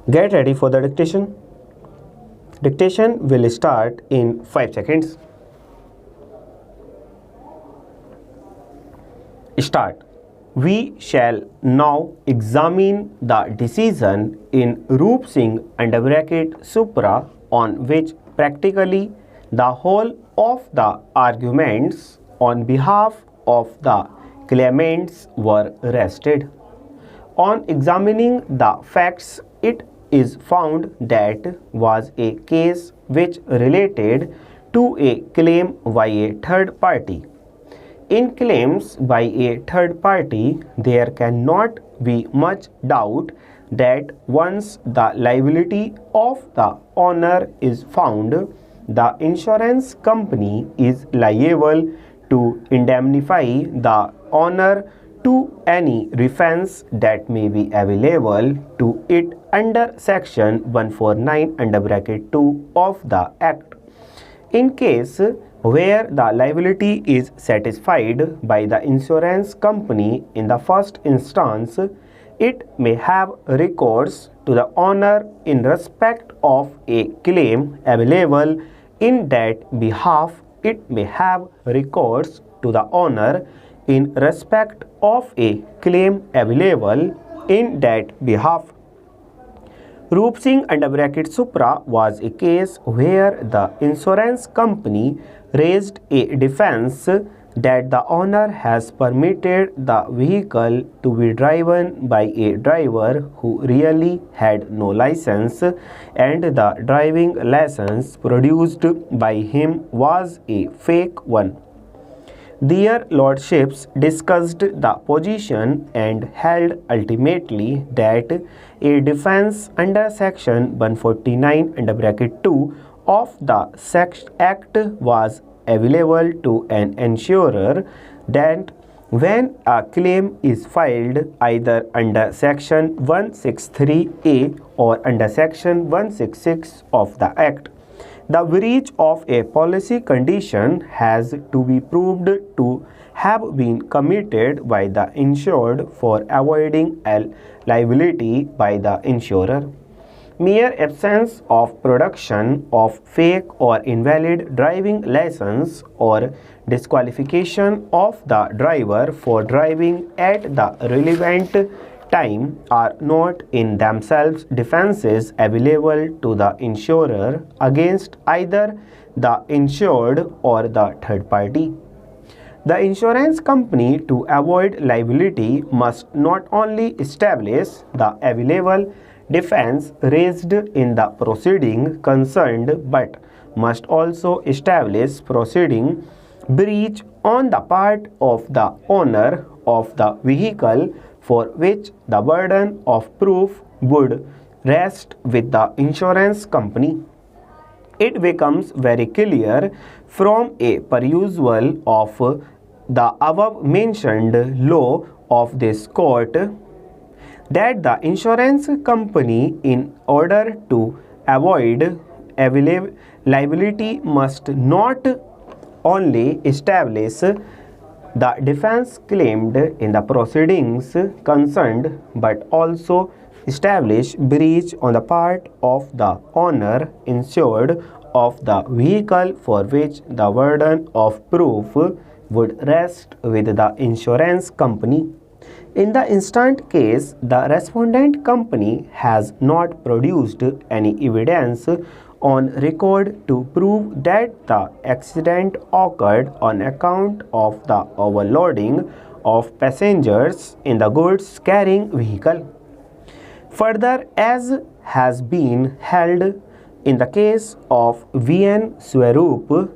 Get ready for the dictation. Dictation will start in 5 seconds. Start. We shall now examine the decision in Roop Singh under bracket Supra on which practically the whole of the arguments on behalf of the claimants were rested. On examining the facts, it is found that was a case which related to a claim by a third party. In claims by a third party, there cannot be much doubt that once the liability of the owner is found, the insurance company is liable to indemnify the owner to any defense that may be available to it under section 149 under bracket 2 of the Act. In case where the liability is satisfied by the insurance company in the first instance, it may have recourse to the owner in respect of a claim available in that behalf. It may have recourse to the owner in respect of a claim available in that behalf. Roop Singh under bracket Supra was a case where the insurance company raised a defense that the owner has permitted the vehicle to be driven by a driver who really had no license and the driving license produced by him was a fake one. Their lordships discussed the position and held ultimately that a defense under section 149 under bracket 2 of the Act was available to an insurer that when a claim is filed either under section 163A or under section 166 of the Act, the breach of a policy condition has to be proved to have been committed by the insured for avoiding a liability by the insurer. Mere absence of production of fake or invalid driving license or disqualification of the driver for driving at the relevant time are not in themselves defenses available to the insurer against either the insured or the third party. The insurance company, to avoid liability, must not only establish the available defense raised in the proceeding concerned but must also establish proceeding breach on the part of the owner of the vehicle for which the burden of proof would rest with the insurance company. It becomes very clear from a perusal of the above mentioned law of this court that the insurance company, in order to avoid liability, must not only establish the defense claimed in the proceedings concerned but also establish breach on the part of the owner insured of the vehicle for which the burden of proof would rest with the insurance company. In the instant case, the respondent company has not produced any evidence on record to prove that the accident occurred on account of the overloading of passengers in the goods carrying vehicle. Further, as has been held in the case of VN Swaroop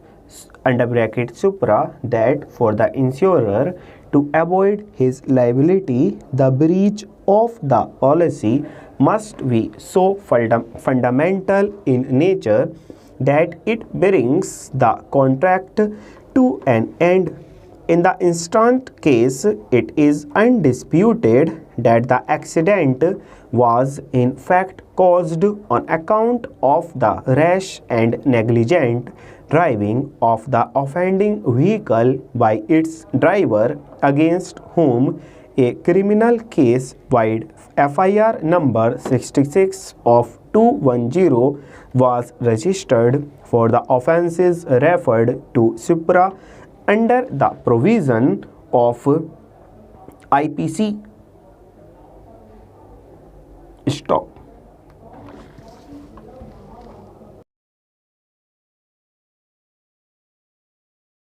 under bracket Supra, that for the insurer to avoid his liability, the breach of the policy must be so fundamental in nature that it brings the contract to an end. In the instant case, it is undisputed that the accident was in fact caused on account of the rash and negligent driving of the offending vehicle by its driver, against whom a criminal case FIR number 66 of 210 was registered for the offences referred to Supra under the provision of IPC. Stop.